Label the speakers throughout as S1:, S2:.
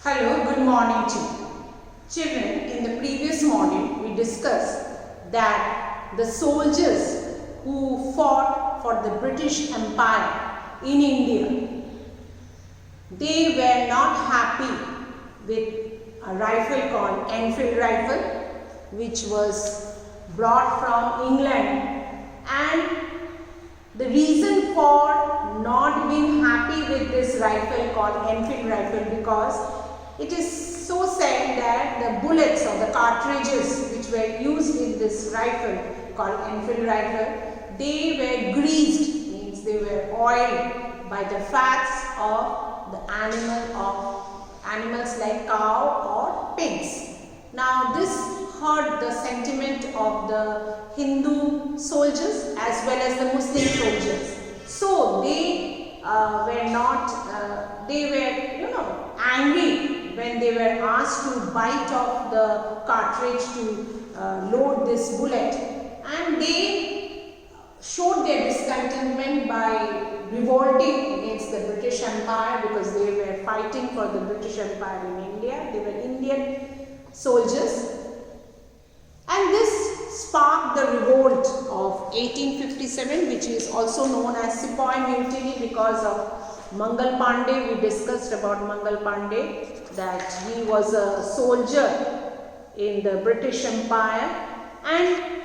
S1: Hello, good morning to you. Children, in the previous module, we discussed that the soldiers who fought for the British Empire in India, they were not happy with a rifle called Enfield rifle, which was brought from England, and the reason for not being happy with this rifle called Enfield rifle because it is so said that the bullets or the cartridges which were used in this rifle called Enfield rifle, they were greased, means they were oiled by the fats of the animals like cow or pigs. Now this hurt the sentiment of the Hindu soldiers as well as the Muslim soldiers. So they were angry when they were asked to bite off the cartridge to load this bullet, and they showed their discontentment by revolting against the British Empire because they were fighting for the British Empire in India. They were Indian soldiers, and this sparked the revolt of 1857, which is also known as Sepoy Mutiny because of Mangal Pandey. We discussed about Mangal Pandey, that he was a soldier in the British Empire, and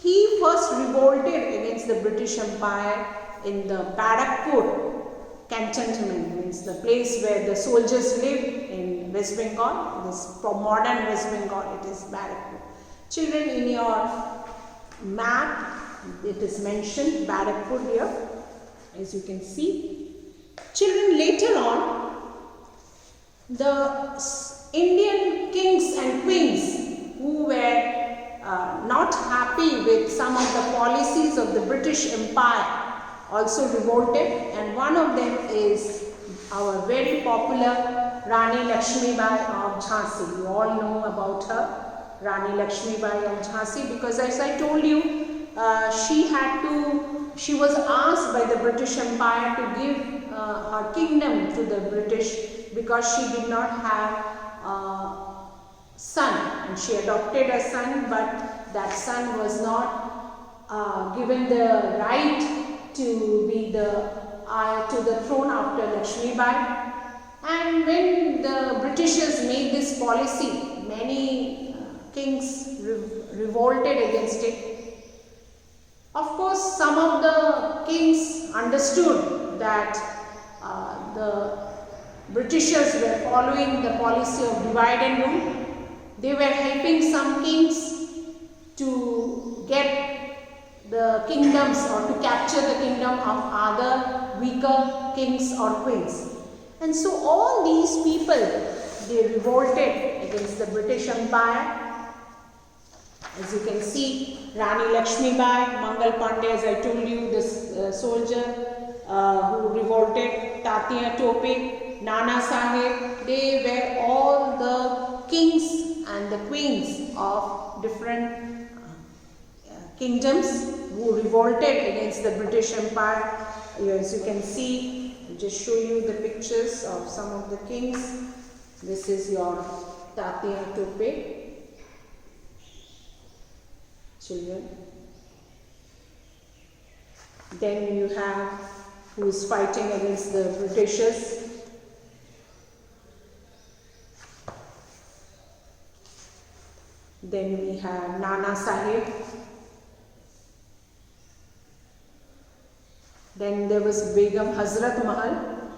S1: he first revolted against the British Empire in the Barakpur cantonment, means the place where the soldiers live in West Bengal. This modern West Bengal, it is Barakpur. Children, in your map it is mentioned Barakpur here, as you can see. Children, later on, the Indian kings and queens who were not happy with some of the policies of the British Empire also revolted, and one of them is our very popular Rani Lakshmibai of Jhansi. You all know about her, Rani Lakshmibai of Jhansi, because as I told you, she was asked by the British Empire to give her kingdom to the British because she did not have a son, and she adopted a son, but that son was not given the right to be the heir to the throne after Lakshmibai. And when the Britishers made this policy, many kings revolted against it. Of course, some of the kings understood that the Britishers were following the policy of divide and rule. They were helping some kings to get the kingdoms or to capture the kingdom of other weaker kings or queens. And so all these people, they revolted against the British Empire. As you can see, Rani Lakshmibai, Mangal Pandey, as I told you, this soldier who revolted, Tatia Tope, Nana Sahib, they were all the kings and the queens of different kingdoms who revolted against the British Empire. As you can see, I'll just show you the pictures of some of the kings. This is your Tatia Tope. Children. Then you have who is fighting against the Britishers. Then we have Nana Sahib. Then there was Begum Hazrat Mahal.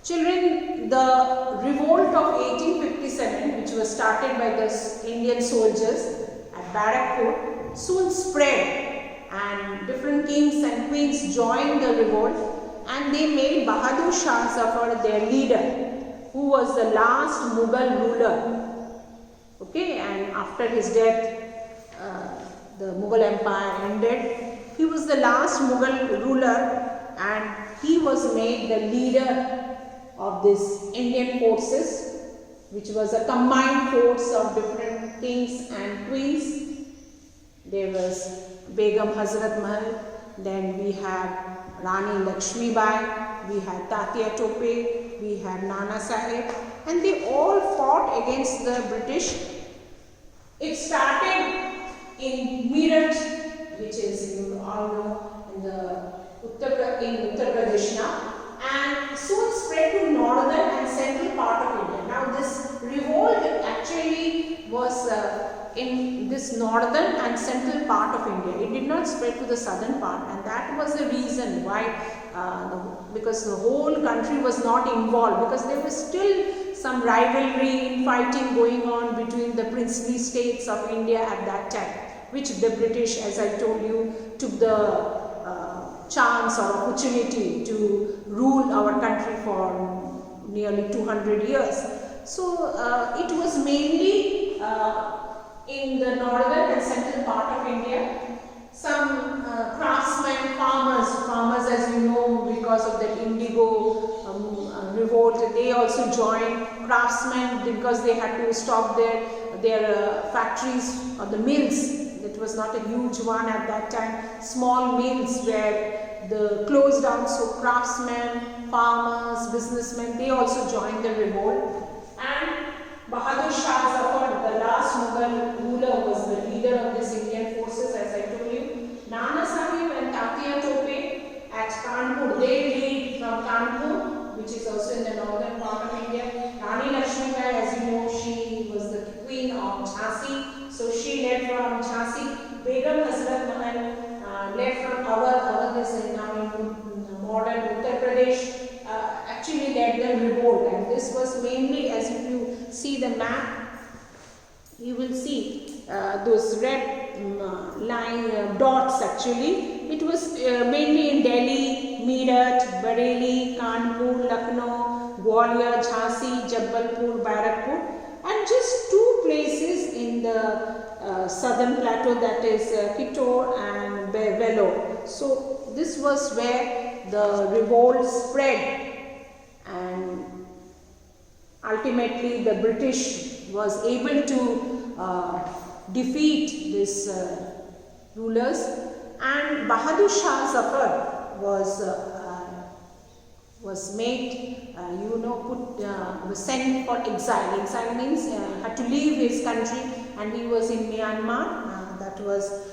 S1: Children, the revolt of 1857, which was started by the Indian soldiers at Barakpur, soon spread, and different kings and queens joined the revolt, and they made Bahadur Shah Zafar their leader, who was the last Mughal ruler. Okay, and after his death, the Mughal Empire ended. He was the last Mughal ruler, and he was made the leader of this Indian forces, which was a combined force of different kings and queens. There was Begum Hazrat Mahal, then we have Rani Lakshmibai, we had Tatia Tope, we had Nana Sahib, and they all fought against the British. It started in Meerut, which is, you all know, in Uttar Pradesh now, and soon spread to northern and central part of India. Now this revolt actually was in this northern and central part of India. It did not spread to the southern part, and that was the reason why, because the whole country was not involved, because there was still some rivalry, infighting going on between the princely states of India at that time, which the British, as I told you, took the chance or opportunity to rule our country for nearly 200 years. So it was mainly in the northern and central part of India. Some craftsmen, farmers as you know, because of the indigo revolt, they also joined. Craftsmen, because they had to stop their factories or the mills. It was not a huge one at that time. Small mills were closed down, so craftsmen, farmers, businessmen, they also joined the revolt. And Bahadur Shah Zafar, the last Mughal ruler, was the leader of this Indian forces, as I told you. Nana Sahib and Tatia Tope at Kanpur, they lead from Kanpur, which is also in the northern part of India. Rani Lakshmibai, as you know, she was the queen of Jhansi, so she led from Jhansi. Begum Hazrat Mahal led from Awadh, this is now in modern Uttar Pradesh, actually led the revolt, and this was mainly, as if you see the map, you will see those red line dots actually. It was mainly in Delhi, Meerut, Bareilly, Kanpur, Lucknow, Gwalior, Jhansi, Jabalpur, Barakpur, and just two places in the southern plateau, that is Kittur and Vellore. So this was where the revolt spread, and ultimately the British was able to defeat these rulers, and Bahadur Shah Zafar was made, was sent for exile. Exile means had to leave his country, and he was in Myanmar. That was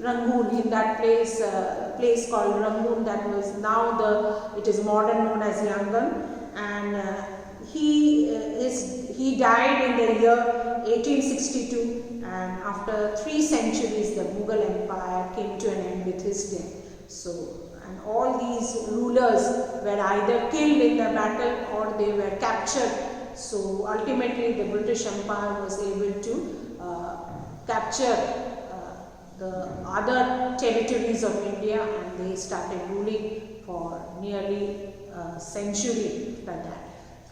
S1: Rangoon, in that place called Rangoon. That was now it is modern known as Yangon, and he died in the year 1862, and after 3 centuries the Mughal Empire came to an end with his death. So, and all these rulers were either killed in the battle or they were captured. So ultimately the British Empire was able to capture the other territories of India, and they started ruling for nearly a century after that.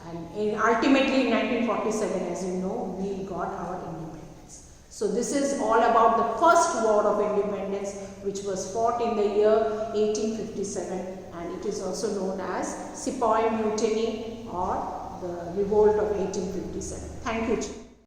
S1: And ultimately in 1947, as you know, we got our independence. So this is all about the first war of independence, which was fought in the year 1857, and it is also known as Sepoy Mutiny or the Revolt of 1857. Thank you.